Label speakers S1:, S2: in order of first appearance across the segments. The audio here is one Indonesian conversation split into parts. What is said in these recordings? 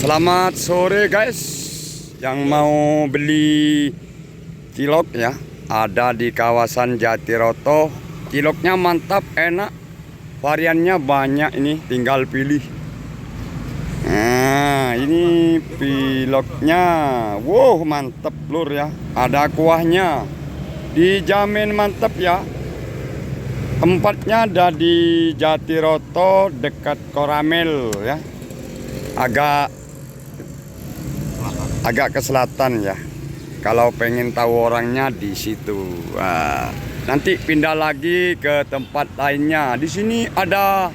S1: Selamat sore guys, yang mau beli cilok ya, ada di kawasan Jatiroto. Ciloknya mantap, enak, variannya banyak, ini tinggal pilih. Nah, ini piloknya, wow mantep lur ya, ada kuahnya, dijamin mantep ya. Tempatnya ada di Jatiroto dekat Koramil ya, agak ke selatan ya. Kalau pengen tahu orangnya di situ. Wah, nanti pindah lagi ke tempat lainnya. Di sini ada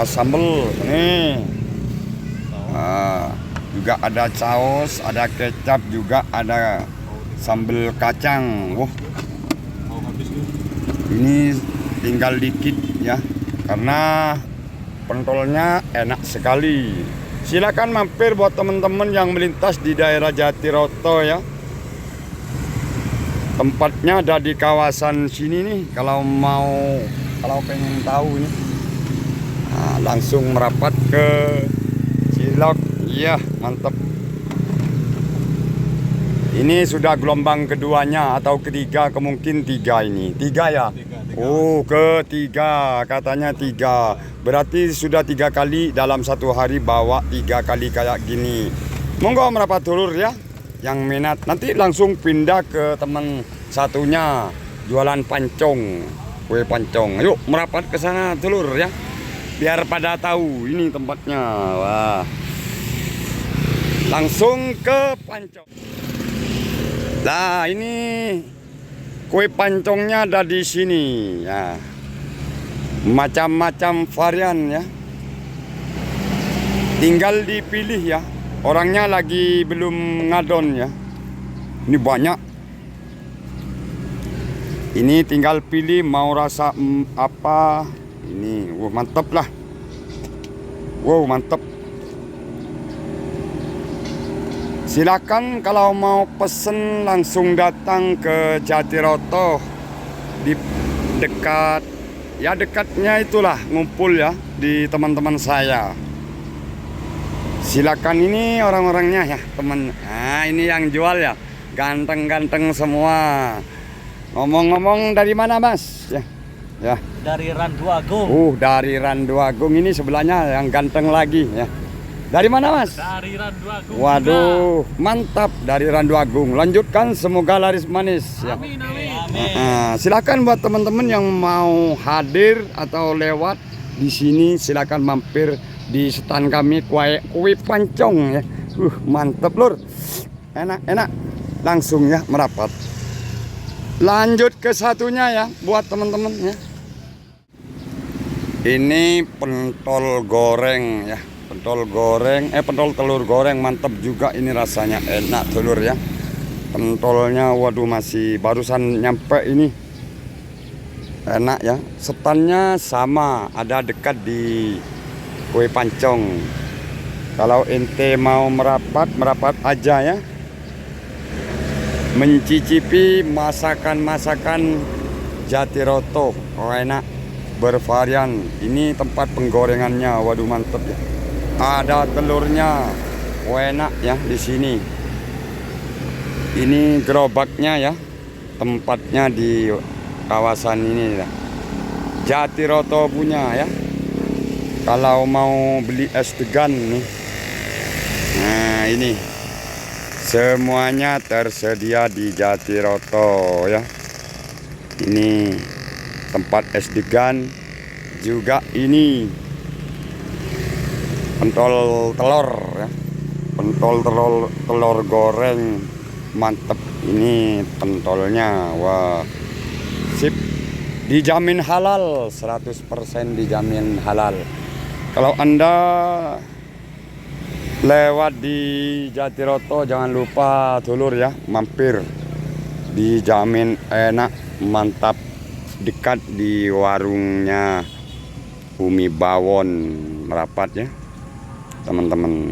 S1: sambal nih. Juga ada saus, ada kecap, juga ada sambal kacang. Wah, ini tinggal dikit ya, karena pentolnya enak sekali. Silakan mampir buat teman-teman yang melintas di daerah Jatiroto ya. Tempatnya ada di kawasan sini nih. Kalau pengen tahu nih, nah, langsung merapat ke cilok. Iya, mantap. Ini sudah gelombang keduanya atau ketiga, kemungkinan tiga ini. Tiga ya? Oh, ketiga, katanya tiga. Berarti sudah 3 kali dalam satu hari bawa 3 kali kayak gini. Monggo merapat dulur ya, yang minat. Nanti langsung pindah ke teman satunya, jualan pancong, kue pancong. Yuk merapat ke sana dulur ya, biar pada tahu ini tempatnya. Wah, langsung ke pancong. Nah, ini kue pancongnya ada di sini ya. Macam-macam varian ya. Tinggal dipilih ya. Orangnya lagi belum ngadon ya. Ini banyak. Ini tinggal pilih mau rasa apa. Ini wow, mantep lah. Wow, mantep. Silakan kalau mau pesen langsung datang ke Jatiroto, di dekatnya itulah ngumpul ya di teman-teman saya. Silakan, ini orang-orangnya ya teman. Nah, ini yang jual ya, ganteng-ganteng semua. Ngomong-ngomong, dari mana Mas? Ya.
S2: Dari Randu Agung.
S1: Dari Randu Agung. Ini sebelahnya yang ganteng lagi ya. Dari mana Mas?
S2: Dari Randu Agung.
S1: Waduh, juga mantap, dari Randu Agung. Lanjutkan, semoga laris manis ya.
S2: Amin.
S1: Nah, silakan buat teman-teman yang mau hadir atau lewat di sini, silakan mampir di stand kami, kue pancong ya. Mantap lur, enak, langsung ya merapat. Lanjut ke satunya ya buat teman-teman ya. Ini pentol goreng ya. Pentol telur goreng, mantap juga ini, rasanya enak telur ya. Pentolnya waduh, masih barusan nyampe ini, enak ya. Standnya sama, ada dekat di kue pancong. Kalau ente mau merapat aja ya, mencicipi masakan Jatiroto. Oh, enak, bervarian. Ini tempat penggorengannya, waduh mantap ya. Ada telurnya, enak ya di sini. Ini gerobaknya ya, tempatnya di kawasan ini ya. Jatiroto punya ya. Kalau mau beli es degan nih, nah ini semuanya tersedia di Jatiroto ya. Ini tempat es degan, juga ini pentol telur ya, telur goreng, mantep ini pentolnya. Wah, sip, dijamin halal, 100% dijamin halal. Kalau Anda lewat di Jatiroto, jangan lupa dulur ya, mampir, dijamin enak, mantap, dekat di warungnya Umi Bawon merapat ya teman-teman.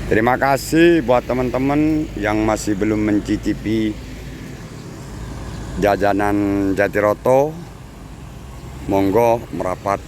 S1: Terima kasih buat teman-teman yang masih belum mencicipi jajanan Jatiroto. Monggo merapat